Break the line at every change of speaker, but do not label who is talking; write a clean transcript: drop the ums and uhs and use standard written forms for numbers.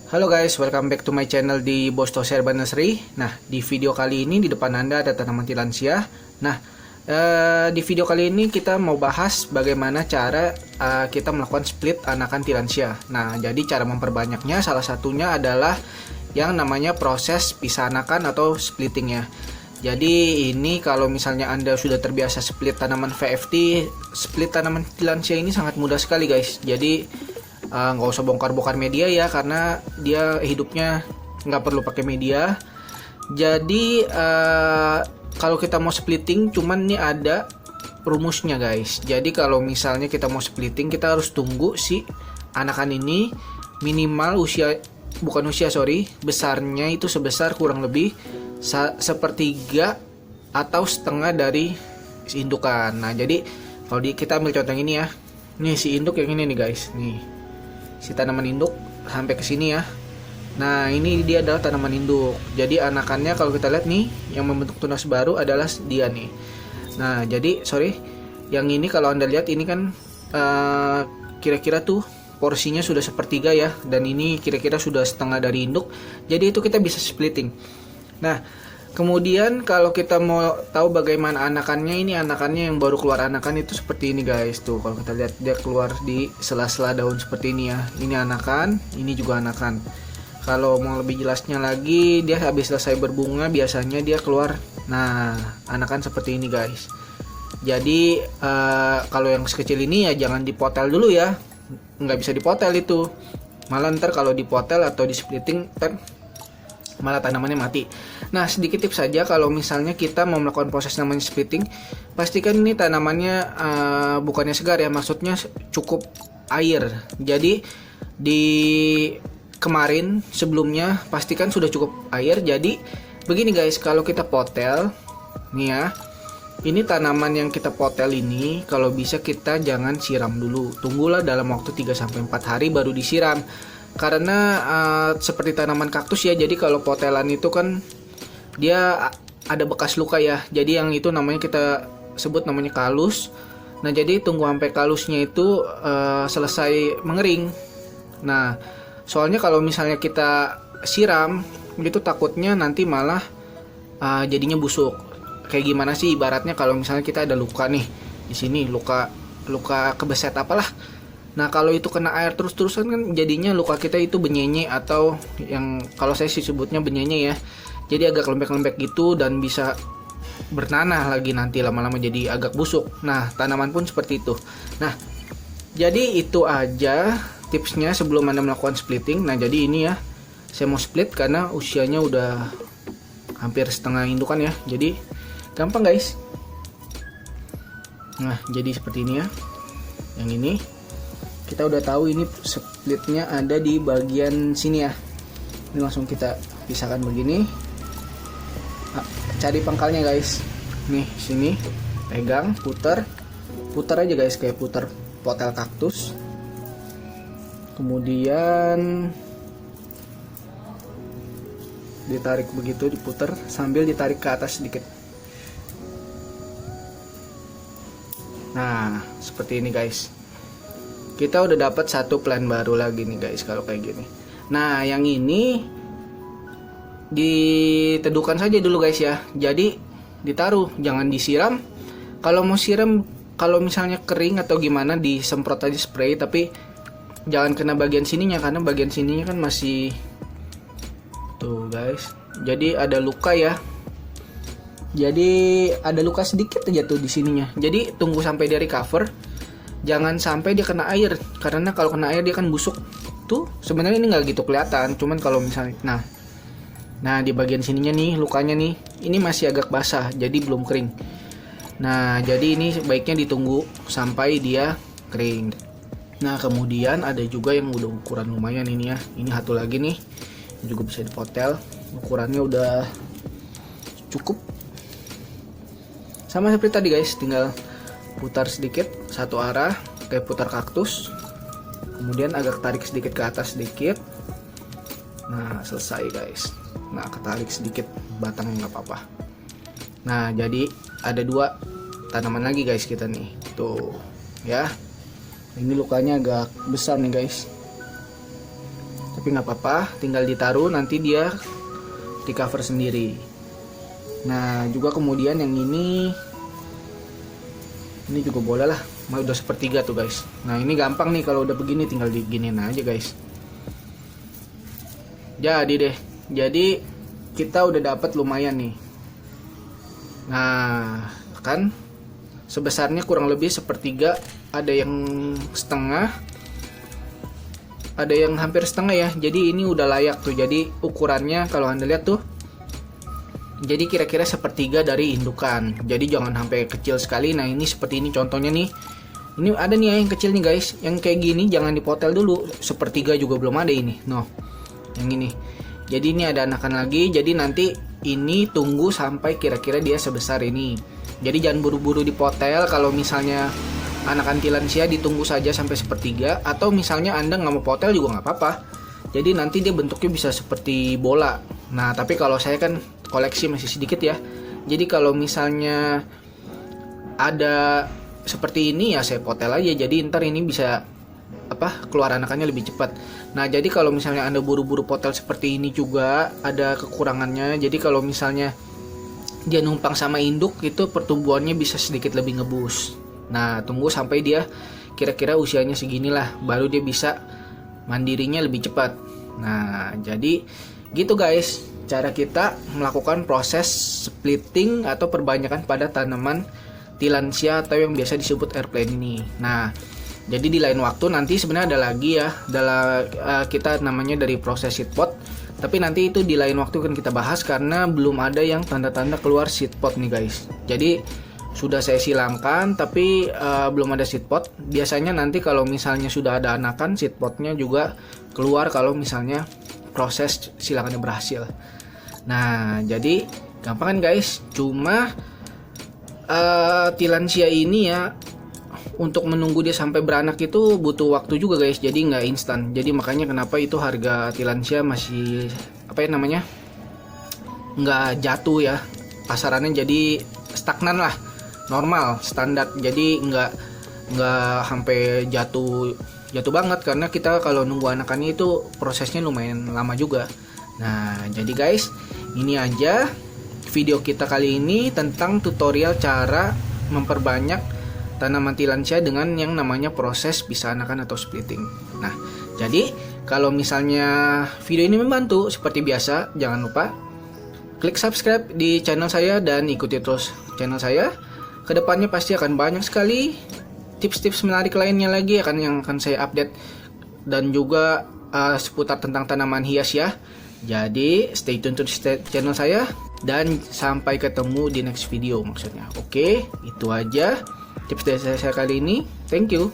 Halo guys, welcome back to my channel di Bosto Serban Nursery. Nah, di video kali ini di depan Anda ada tanaman tilansia. Nah, di video kali ini kita mau bahas bagaimana cara kita melakukan split anakan tilansia. Nah, jadi cara memperbanyaknya salah satunya adalah yang namanya proses pisah anakan atau splitting ya. Jadi ini kalau misalnya Anda sudah terbiasa split tanaman VFT, split tanaman tilansia ini sangat mudah sekali guys. Jadi nggak usah bongkar-bongkar media ya, karena dia hidupnya nggak perlu pakai media. Jadi kalau kita mau splitting, cuman ini ada rumusnya guys. Jadi kalau misalnya kita mau splitting, kita harus tunggu si anakan ini minimal besarnya itu sebesar kurang lebih sepertiga atau setengah dari si indukan. Nah jadi kalau kita ambil contoh yang ini ya, nih si induk yang ini nih guys, nih si tanaman induk sampai ke sini ya. Nah, ini dia adalah tanaman induk. Jadi anakannya kalau kita lihat nih, yang membentuk tunas baru adalah dia nih. Nah, jadi yang ini kalau Anda lihat ini kan kira-kira tuh porsinya sudah sepertiga ya, dan ini kira-kira sudah setengah dari induk. Jadi itu kita bisa splitting. Nah, kemudian kalau kita mau tahu bagaimana anakannya, ini anakannya yang baru keluar anakan itu seperti ini guys. Tuh kalau kita lihat dia keluar di sela-sela daun seperti ini ya. Ini anakan, ini juga anakan. Kalau mau lebih jelasnya lagi, dia habis selesai berbunga biasanya dia keluar. Nah, anakan seperti ini guys. Jadi kalau yang sekecil ini ya jangan dipotel dulu ya. Nggak bisa dipotel itu. Malah ntar kalau dipotel atau di splitting malah tanamannya mati. Nah, sedikit tips saja kalau misalnya kita mau melakukan proses namanya splitting, pastikan ini tanamannya bukannya segar ya, maksudnya cukup air. Jadi di kemarin sebelumnya pastikan sudah cukup air. Jadi begini guys, kalau kita potel nih ya, ini tanaman yang kita potel ini kalau bisa kita jangan siram dulu. Tunggulah dalam waktu 3-4 hari baru disiram. Karena seperti tanaman kaktus ya, jadi kalau potelan itu kan dia ada bekas luka ya. Jadi yang itu namanya kita sebut namanya kalus. Nah jadi tunggu sampai kalusnya itu selesai mengering. Nah soalnya kalau misalnya kita siram itu takutnya nanti malah jadinya busuk. Kayak gimana sih ibaratnya kalau misalnya kita ada luka nih di sini, luka kebeset apalah. Nah kalau itu kena air terus-terusan kan jadinya luka kita itu benyenye, atau yang kalau saya sih sebutnya benyenye ya. Jadi agak lembek-lembek gitu dan bisa bernanah lagi nanti lama-lama jadi agak busuk. Nah tanaman pun seperti itu. Nah jadi itu aja tipsnya sebelum Anda melakukan splitting. Nah jadi ini ya, saya mau split karena usianya udah hampir setengah indukan ya. Jadi gampang guys. Nah jadi seperti ini ya. Yang ini kita udah tahu ini splitnya ada di bagian sini ya. Ini langsung kita pisahkan begini. Cari pangkalnya guys. Nih sini, pegang, putar aja guys, kayak putar potel kaktus. Kemudian ditarik begitu, diputar sambil ditarik ke atas sedikit. Nah seperti ini guys. Kita udah dapat satu plan baru lagi nih guys kalau kayak gini. Nah yang ini diteduhkan saja dulu guys ya. Jadi ditaruh, jangan disiram. Kalau mau siram, kalau misalnya kering atau gimana, disemprot aja spray. Tapi jangan kena bagian sininya, karena bagian sininya kan masih tuh guys. Jadi ada luka ya. Jadi ada luka sedikit aja tuh di sininya. Jadi tunggu sampai dia recover. Jangan sampai dia kena air, karena kalau kena air dia kan busuk. Tuh sebenarnya ini nggak gitu kelihatan, cuman kalau misalnya nah di bagian sininya nih lukanya nih, ini masih agak basah jadi belum kering. Nah jadi ini sebaiknya ditunggu sampai dia kering. Nah kemudian ada juga yang udah ukuran lumayan ini ya. Ini satu lagi nih juga bisa dipotel, ukurannya udah cukup sama seperti tadi guys, tinggal putar sedikit satu arah kayak putar kaktus, kemudian agak tarik sedikit ke atas sedikit. Nah selesai guys. Nah ketarik sedikit batangnya nggak apa-apa. Nah jadi ada dua tanaman lagi guys kita nih tuh ya. Ini lukanya agak besar nih guys. tapi nggak apa-apa, tinggal ditaruh nanti dia di cover sendiri. Nah juga kemudian yang ini juga boleh lah, udah sepertiga tuh guys. Nah ini gampang nih kalau udah begini, tinggal diginiin aja guys. Jadi deh, jadi kita udah dapat lumayan nih. Nah kan sebesarnya kurang lebih sepertiga, ada yang setengah, ada yang hampir setengah ya. Jadi ini udah layak tuh. Jadi ukurannya kalau Anda lihat tuh, jadi kira-kira sepertiga dari indukan. Jadi jangan sampai kecil sekali. Nah ini seperti ini contohnya nih. Ini ada nih ya yang kecil nih guys. Yang kayak gini jangan dipotel dulu. Sepertiga juga belum ada ini. No, yang ini. Jadi ini ada anakan lagi. Jadi nanti ini tunggu sampai kira-kira dia sebesar ini. Jadi jangan buru-buru dipotel. Kalau misalnya anakan tilansia ditunggu saja sampai sepertiga. Atau misalnya Anda nggak mau potel juga nggak apa-apa. Jadi nanti dia bentuknya bisa seperti bola. Nah tapi kalau saya kan koleksi masih sedikit ya. Jadi kalau misalnya ada seperti ini ya saya potel aja. Jadi ntar ini bisa keluar anakannya lebih cepat. Nah jadi kalau misalnya Anda buru-buru potel seperti ini juga ada kekurangannya. Jadi kalau misalnya dia numpang sama induk itu pertumbuhannya bisa sedikit lebih ngebus. Nah tunggu sampai dia kira-kira usianya seginilah, baru dia bisa mandirinya lebih cepat. Nah jadi gitu guys, cara kita melakukan proses splitting atau perbanyakan pada tanaman tilansia atau yang biasa disebut airplane ini. Nah jadi di lain waktu nanti sebenarnya ada lagi ya, kita namanya dari proses seed pod. Tapi nanti itu di lain waktu kan kita bahas karena belum ada yang tanda-tanda keluar seed pod nih guys. Jadi sudah saya silangkan tapi belum ada seed pod. Biasanya nanti kalau misalnya sudah ada anakan, seed podnya juga keluar kalau misalnya proses silangannya berhasil. Nah jadi gampang kan guys. Cuma tilansia ini ya, untuk menunggu dia sampai beranak itu butuh waktu juga guys. Jadi nggak instan. Jadi makanya kenapa itu harga tilansia masih nggak jatuh ya, pasarannya jadi stagnan lah, normal standar. Jadi nggak sampai jatuh banget karena kita kalau nunggu anakannya itu prosesnya lumayan lama juga. Nah jadi guys, ini aja video kita kali ini tentang tutorial cara memperbanyak tanaman tilansia dengan yang namanya proses pisah anakan atau splitting. Nah, jadi kalau misalnya video ini membantu seperti biasa, jangan lupa klik subscribe di channel saya dan ikuti terus channel saya. Kedepannya pasti akan banyak sekali tips-tips menarik lainnya lagi yang akan saya update dan juga seputar tentang tanaman hias ya. Jadi stay tune terus channel saya dan sampai ketemu di next video maksudnya. Oke, itu aja tips dari saya kali ini. Thank you.